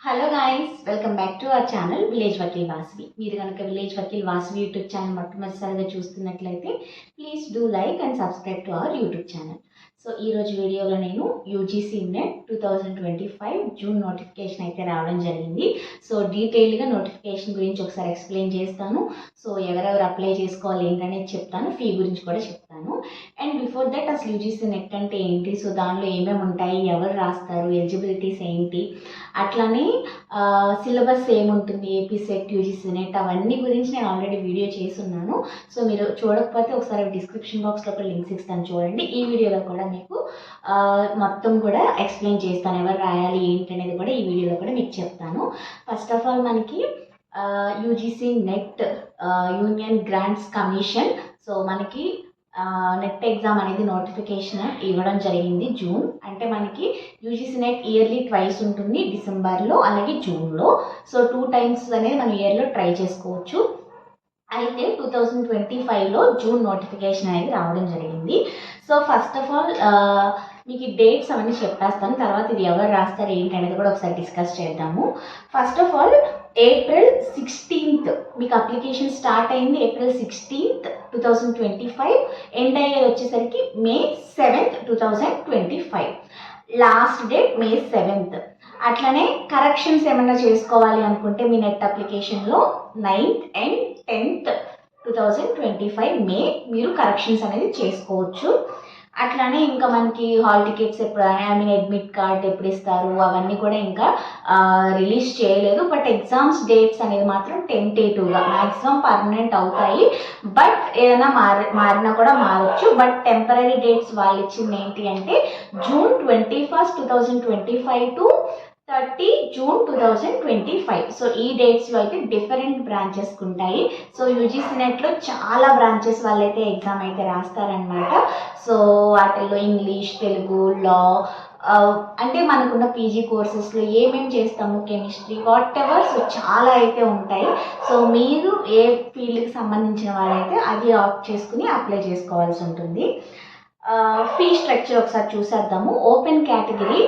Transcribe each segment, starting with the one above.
Hello guys, welcome back to our channel village Vakeel Vasavi. మీరు కనుక village Vakeel Vasavi YouTube channel మొట్టమొదటిసారిగా చూస్తున్నట్లయితే please do like and subscribe to our YouTube channel. So ఈరోజు వీడియోలో నేను యూజీసీ నెట్ 2025 జూన్ నోటిఫికేషన్ అయితే రావడం జరిగింది. సో డీటెయిల్గా నోటిఫికేషన్ గురించి ఒకసారి ఎక్స్ప్లెయిన్ చేస్తాను. సో ఎవరెవరు అప్లై చేసుకోవాలి ఏంటనేది చెప్తాను, ఫీ గురించి కూడా చెప్తాను. అండ్ బిఫోర్ దట్ అసలు యూజీసీ నెట్ అంటే ఏంటి, సో దానిలో ఏమేమి ఉంటాయి, ఎవరు రాస్తారు, ఎలిజిబిలిటీస్ ఏంటి, అట్లానే సిలబస్ ఏముంటుంది, ఏపీ సెట్, యూజీసీ నెట్, అవన్నీ గురించి నేను ఆల్రెడీ వీడియో చేస్తున్నాను. సో మీరు చూడకపోతే ఒకసారి డిస్క్రిప్షన్ బాక్స్లో ఒక లింక్స్ ఇస్తాను, చూడండి. ఈ వీడియోలో కూడా మీకు మొత్తం కూడా ఎక్స్ప్లెయిన్ చేస్తాను, ఎవరు రాయాలి ఏంటి అనేది కూడా ఈ వీడియోలో కూడా మీకు చెప్తాను. ఫస్ట్ ఆఫ్ ఆల్ మనకి UGC net union grants commission, so మనకి నెట్ ఎగ్జామ్ అనేది నోటిఫికేషన్ ఇవ్వడం జరిగింది జూన్. అంటే మనకి యూజీసీ నెట్ ఇయర్లీ ట్వైస్ ఉంటుంది, డిసెంబర్లో అలాగే జూన్లో. సో 2 times అనేది మనం ఇయర్లో ట్రై చేసుకోవచ్చు. అయితే 2025లో జూన్ నోటిఫికేషన్ అనేది రావడం జరిగింది. సో ఫస్ట్ ఆఫ్ ఆల్ మీకు డేట్స్ అవన్నీ చెప్పేస్తాను, తర్వాత ఇది ఎవరు రాస్తారు ఏంటి అనేది కూడా ఒకసారి డిస్కస్ చేద్దాము. First of all April 16th మీకు అప్లికేషన్ స్టార్ట్ అయింది. April 16th 2025, ఎండ్ అయ్యేది వచ్చేసరికి May 7th 2025. Last date May 7th. అట్లనే కరెక్షన్స్ ఏమైనా చేసుకోవాలి అనుకుంటే మీ నెట్ అప్లికేషన్లో 9th and 10th 2025 మే మీరు కరెక్షన్స్ అనేది చేసుకోవచ్చు. అట్లానే ఇంకా మనకి హాల్ టికెట్స్ ఎప్పుడు, అడ్మిట్ కార్డ్ ఎప్పుడు ఇస్తారు అవన్నీ కూడా ఇంకా రిలీజ్ చేయలేదు. బట్ ఎగ్జామ్స్ డేట్స్ అనేది మాత్రం టెంటేటివ్గా మ్యాక్సిమం పర్మనెంట్ అవుతాయి. బట్ ఏదైనా మారినా కూడా మారచ్చు. బట్ టెంపరీ డేట్స్ వాళ్ళు ఇచ్చింది ఏంటి అంటే June 21st 2025 to 30 June 2025. So ఈ డేట్స్లో అయితే డిఫరెంట్ బ్రాంచెస్ ఉంటాయి. సో యూజీసీ నెట్లో చాలా బ్రాంచెస్ వాళ్ళైతే ఎగ్జామ్ అయితే రాస్తారనమాట. సో వాటిల్లో ఇంగ్లీష్, తెలుగు, లా, అంటే మనకున్న పీజీ కోర్సెస్లో ఏమేమి చేస్తాము, కెమిస్ట్రీ, వాట్ ఎవర్, సో చాలా అయితే ఉంటాయి. సో మీరు ఏ ఫీల్డ్కి సంబంధించిన వాళ్ళైతే అది ఆప్ట్ చేసుకుని అప్లై చేసుకోవాల్సి ఉంటుంది. ఫీ స్ట్రక్చర్ ఒకసారి చూసేద్దాము. ఓపెన్ కేటగిరీ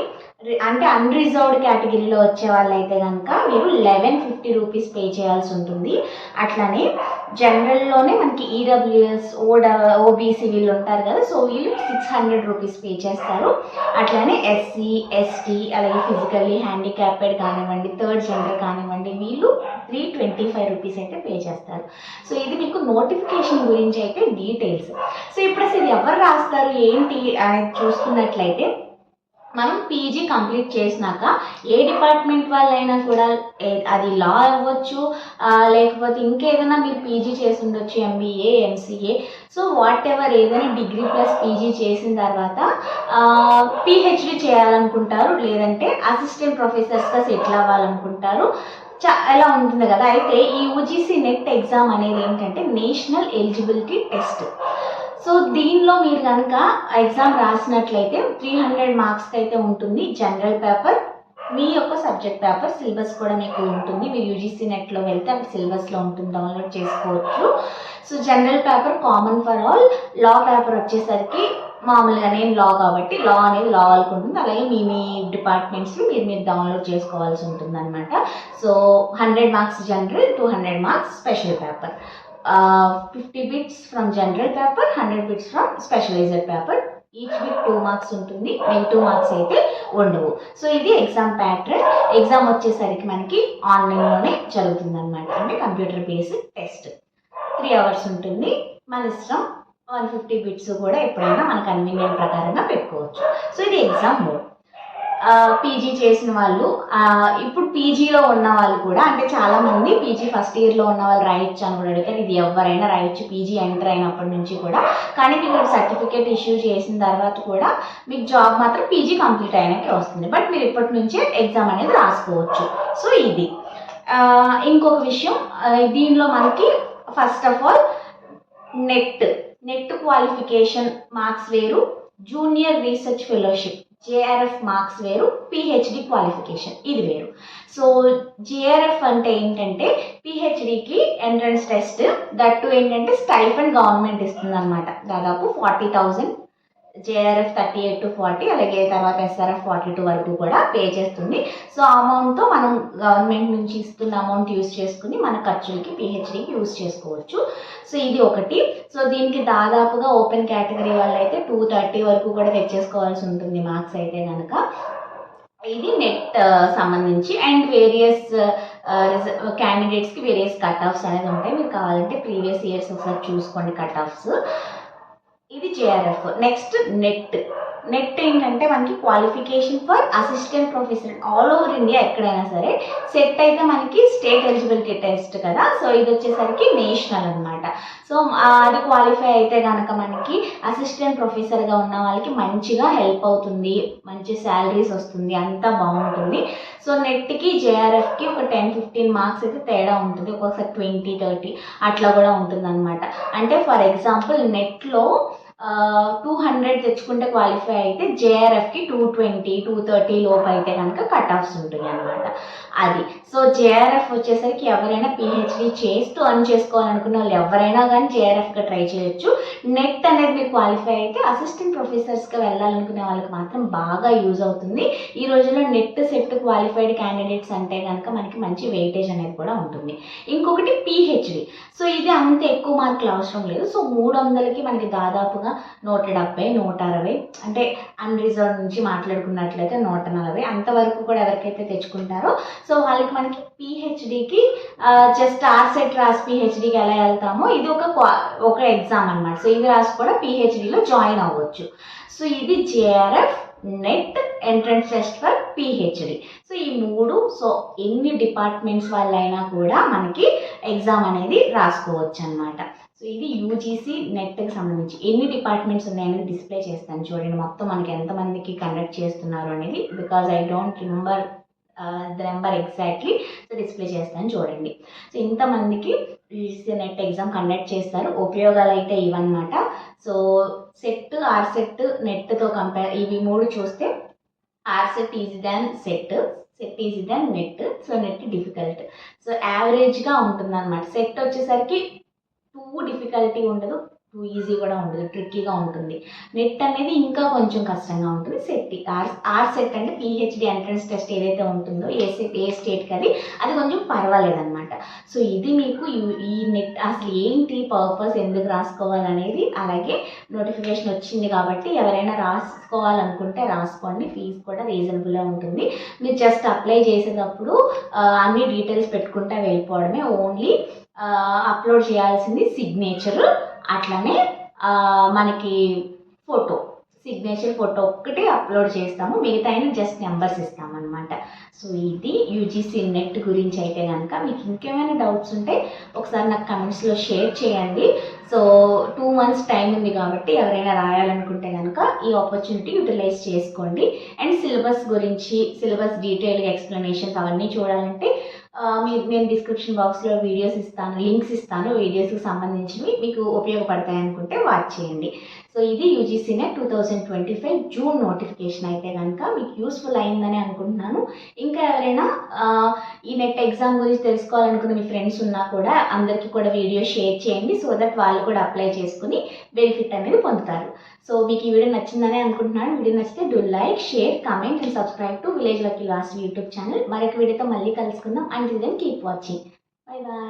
అంటే అన్రిజర్వ్డ్ కేటగిరీలో వచ్చే వాళ్ళైతే కనుక మీరు 1150 రూపీస్ పే చేయాల్సి ఉంటుంది. అట్లానే జనరల్లోనే మనకి ఈడబ్ల్యూఎస్, ఓబీసీ వీళ్ళు ఉంటారు కదా, సో వీళ్ళు 600 రూపీస్ పే చేస్తారు. అట్లానే ఎస్సీ, ఎస్టీ, అలాగే ఫిజికల్లీ హ్యాండిక్యాప్డ్ కానివ్వండి, థర్డ్ జెండర్ కానివ్వండి, వీళ్ళు 325 రూపీస్ అయితే పే చేస్తారు. సో ఇది మీకు నోటిఫికేషన్ గురించి అయితే డీటెయిల్స్. సో ఇప్పుడు అసలు ఎవరు రాస్తారు ఏంటి అనేది చూసుకున్నట్లయితే మనం పీజీ కంప్లీట్ చేసినాక ఏ డిపార్ట్మెంట్ వాళ్ళైనా కూడా, అది లా అవ్వచ్చు, లేకపోతే ఇంకేదైనా మీరు పీజీ చేసి ఉండొచ్చు, MBA, MCA, so what ever, ఏదైనా డిగ్రీ ప్లస్ పీజీ చేసిన తర్వాత పిహెచ్డి చేయాలనుకుంటారు, లేదంటే అసిస్టెంట్ ప్రొఫెసర్స్గా సెటిల్ అవ్వాలనుకుంటారు, ఎలా ఉంటుంది కదా. అయితే ఈ యూజీసీ నెట్ ఎగ్జామ్ అనేది ఏంటంటే నేషనల్ ఎలిజిబిలిటీ టెస్ట్. సో దీనిలో మీరు కనుక ఎగ్జామ్ రాసినట్లయితే 300 మార్క్స్కి అయితే ఉంటుంది. జనరల్ పేపర్, మీ యొక్క సబ్జెక్ట్ పేపర్, సిలబస్ కూడా మీకు ఉంటుంది. మీరు యూజీసీ నెట్లో వెళ్తే అక్కడ సిలబస్లో ఉంటుంది, డౌన్లోడ్ చేసుకోవచ్చు. So general paper common for all. Law paper వచ్చేసరికి మామూలుగా నేను లా కాబట్టి లా అనేది లా వాళ్ళకు ఉంటుంది. అలాగే మీ డిపార్ట్మెంట్స్లో మీరు డౌన్లోడ్ చేసుకోవాల్సి ఉంటుంది అనమాట. So 100 marks general, 200 marks special paper. 50 bits from general paper, 100 bits from specialized paper. Each bit 2 marks ఉంటుంది, నెగిటివ్ మార్క్స్ అయితే ఉండవు. సో ఇది ఎగ్జామ్ ప్యాటర్న్. ఎగ్జామ్ వచ్చేసరికి మనకి ఆన్లైన్లోనే జరుగుతుంది అనమాట. అంటే కంప్యూటర్ బేస్డ్ టెస్ట్, 3 hours ఉంటుంది. మన ఇష్టం, 150 బిట్స్ కూడా ఎప్పుడైనా మన కన్వీనియంట్ ప్రకారంగా పెట్టుకోవచ్చు. సో ఇది ఎగ్జామ్ మోడ్. పీజీ చేసిన వాళ్ళు, ఇప్పుడు పీజీలో ఉన్న వాళ్ళు కూడా, అంటే చాలామంది పీజీ ఫస్ట్ ఇయర్లో ఉన్న వాళ్ళు రాయొచ్చు అని కూడా అడుగుతారు. ఇది ఎవరైనా రాయొచ్చు, పీజీ ఎంటర్ అయినప్పటి నుంచి కూడా. కానీ మీకు సర్టిఫికేట్ ఇష్యూ చేసిన తర్వాత కూడా మీకు జాబ్ మాత్రం పీజీ కంప్లీట్ అయినాకే వస్తుంది. బట్ మీరు ఇప్పటి నుంచే ఎగ్జామ్ అనేది రాసుకోవచ్చు. సో ఇది ఇంకొక విషయం. దీనిలో మనకి first of all NET qualification marks వేరు, junior research fellowship JRF marks వేరు, పిహెచ్డి క్వాలిఫికేషన్ ఇది వేరు. సో జేఆర్ఎఫ్ అంటే ఏంటంటే పిహెచ్డికి ఎంట్రన్స్ టెస్ట్, దట్టు ఏంటంటే స్టైఫండ్ గవర్నమెంట్ ఇస్తుంది అనమాట. దాదాపు 40,000 జేఆర్ఎఫ్ 38 to 40 అలాగే తర్వాత ఎస్ఆర్ఎఫ్ 42 వరకు కూడా పే చేస్తుంది. సో ఆ అమౌంట్తో మనం గవర్నమెంట్ నుంచి ఇస్తున్న అమౌంట్ యూస్ చేసుకుని మన ఖర్చులకి పిహెచ్డికి యూస్ చేసుకోవచ్చు. సో ఇది ఒకటి. సో దీనికి దాదాపుగా ఓపెన్ కేటగిరీ వాళ్ళు అయితే 230 వరకు కూడా తెచ్చేసుకోవాల్సి ఉంటుంది మార్క్స్ అయితే కనుక. ఇది నెట్ సంబంధించి అండ్ వేరియస్ క్యాండిడేట్స్కి వేరియస్ కట్ ఆఫ్స్ అనేది ఉంటాయి. మీరు కావాలంటే ప్రీవియస్ ఇయర్స్ ఒకసారి చూసుకోండి కట్ ఆఫ్స్. ఇది జేఆర్ఎఫ్. నెక్స్ట్ నెట్ ఏంటంటే మనకి qualification for assistant professor all over India ఎక్కడైనా సరే. సెట్ అయితే మనకి స్టేట్ ఎలిజిబిలిటీ టెస్ట్ కదా, సో ఇది వచ్చేసరికి నేషనల్ అనమాట. సో అది క్వాలిఫై అయితే కనుక మనకి అసిస్టెంట్ ప్రొఫెసర్గా ఉన్న వాళ్ళకి మంచిగా హెల్ప్ అవుతుంది, మంచి శాలరీస్ వస్తుంది, అంతా బాగుంటుంది. సో నెట్కి జేఆర్ఎఫ్కి ఒక 10-15 మార్క్స్ అయితే తేడా ఉంటుంది, ఒక్కొక్కసారి 20-30 అట్లా కూడా ఉంటుంది అనమాట. అంటే ఫర్ ఎగ్జాంపుల్ నెట్లో 200 తెచ్చుకుంటే క్వాలిఫై అయితే జేఆర్ఎఫ్కి 220-230 లోపు అయితే కనుక కట్ ఆఫ్స్ ఉంటుంది అనమాట. అది సో జేఆర్ఎఫ్ వచ్చేసరికి ఎవరైనా పిహెచ్డి చేస్తూ అర్న్ చేసుకోవాలనుకున్న వాళ్ళు ఎవరైనా కానీ జేఆర్ఎఫ్గా ట్రై చేయొచ్చు. నెట్ అనేది మీరు క్వాలిఫై అయితే అసిస్టెంట్ ప్రొఫెసర్స్గా వెళ్ళాలనుకునే వాళ్ళకి మాత్రం బాగా యూజ్ అవుతుంది. ఈ రోజుల్లో నెట్ సెట్ క్వాలిఫైడ్ క్యాండిడేట్స్ అంటే కనుక మనకి మంచి వెయిటేజ్ అనేది కూడా ఉంటుంది. ఇంకొకటి పిహెచ్డి. సో ఇది అంత ఎక్కువ మార్కులు అవసరం లేదు. సో 300కి మనకి దాదాపుగా 170, 160 అంటే అన్రిజర్వ్ నుంచి మాట్లాడుకున్నట్లయితే 140 అంతవరకు కూడా ఎవరికైతే తెచ్చుకుంటారో సో వాళ్ళకి మనకి పిహెచ్డికి జస్ట్ ఆర్సెట్ రాసి పిహెచ్డికి ఎలా వెళ్తామో ఇది ఒక ఎగ్జామ్ అనమాట. సో ఇది రాసి కూడా పిహెచ్డిలో జాయిన్ అవ్వచ్చు. సో ఇది JRF, net, entrance test for PhD. So ఈ 3 సో ఎన్ని డిపార్ట్మెంట్స్ వాళ్ళైనా కూడా మనకి ఎగ్జామ్ అనేది రాసుకోవచ్చు అనమాట. సో ఇది యూజీసీ నెట్కి సంబంధించి ఎన్ని డిపార్ట్మెంట్స్ ఉన్నాయనేది డిస్ప్లే చేస్తాను చూడండి. మొత్తం మనకి ఎంతమందికి కండక్ట్ చేస్తున్నారు అనేది, because I don't remember the number exactly. So display చేస్తాను చూడండి. సో ఇంతమందికి యూజీసీ నెట్ ఎగ్జామ్ కండక్ట్ చేస్తారు. ఉపయోగాలు అయితే ఇవన్నమాట. సో సెట్, ఆర్సెట్, నెట్తో కంపేర్ ఇవి 3 చూస్తే RSET easy than SET easy than NET. So NET difficult. So యావరేజ్గా ఉంటుంది అనమాట. సెట్ వచ్చేసరికి టూ డిఫికల్టీ ఉండదు, టూ ఈజీ కూడా ఉండదు, ట్రిక్కీగా ఉంటుంది. నెట్ అనేది ఇంకా కొంచెం కష్టంగా ఉంటుంది. ఆర్సెట్ అంటే పిహెచ్డి ఎంట్రన్స్ టెస్ట్ ఏదైతే ఉంటుందో ఏ స్టేట్కి అది కొంచెం పర్వాలేదన్నమాట. సో ఇది మీకు ఈ నెట్ అసలు ఏంటి పర్పస్, ఎందుకు రాసుకోవాలనేది, అలాగే నోటిఫికేషన్ వచ్చింది కాబట్టి ఎవరైనా రాసుకోవాలనుకుంటే రాసుకోండి. ఫీజు కూడా రీజనబుల్గా ఉంటుంది. మీరు జస్ట్ అప్లై చేసేటప్పుడు అన్ని డీటెయిల్స్ పెట్టుకుంటా వెళ్ళిపోవడమే. ఓన్లీ అప్లోడ్ చేయాల్సింది సిగ్నేచర్, అట్లనే మనకి సిగ్నేచర్ ఫోటో ఒక్కటే అప్లోడ్ చేస్తాము, మిగతా జస్ట్ నెంబర్స్ ఇస్తామన్నమాట. సో ఇది యూజీసీ నెట్ గురించి అయితే కనుక. మీకు ఇంకేమైనా డౌట్స్ ఉంటే ఒకసారి నాకు కమెంట్స్లో షేర్ చేయండి. సో 2 months టైం ఉంది కాబట్టి ఎవరైనా రాయాలనుకుంటే కనుక ఈ ఆపర్చునిటీ యూటిలైజ్ చేసుకోండి. అండ్ సిలబస్ డీటెయిల్గా ఎక్స్ప్లెనేషన్స్ అవన్నీ చూడాలంటే నేను డిస్క్రిప్షన్ బాక్స్లో లింక్స్ ఇస్తాను. వీడియోస్కి సంబంధించినవి మీకు ఉపయోగపడతాయి అనుకుంటే వాచ్ చేయండి. సో ఇది యూజీసీ నెట్ 2025 జూన్ నోటిఫికేషన్ అయితే కనుక మీకు యూస్ఫుల్ అయిందని అనుకుంటున్నాను. ఇంకా ఎవరైనా ఈ నెట్ ఎగ్జామ్ గురించి తెలుసుకోవాలనుకున్న మీ ఫ్రెండ్స్ ఉన్నా కూడా అందరికీ కూడా వీడియో షేర్ చేయండి. సో దట్ వాళ్ళు కూడా అప్లై చేసుకుని బెనిఫిట్ అనేది పొందుతారు. సో మీకు ఈ వీడియో నచ్చిందని అనుకుంటున్నాను. వీడియో నచ్చితే do like, share, comment and subscribe to village Vakeel Vasavi YouTube channel. మరొక వీడియోతో మళ్ళీ కలుసుకుందాం. Until then keep watching. Bye bye.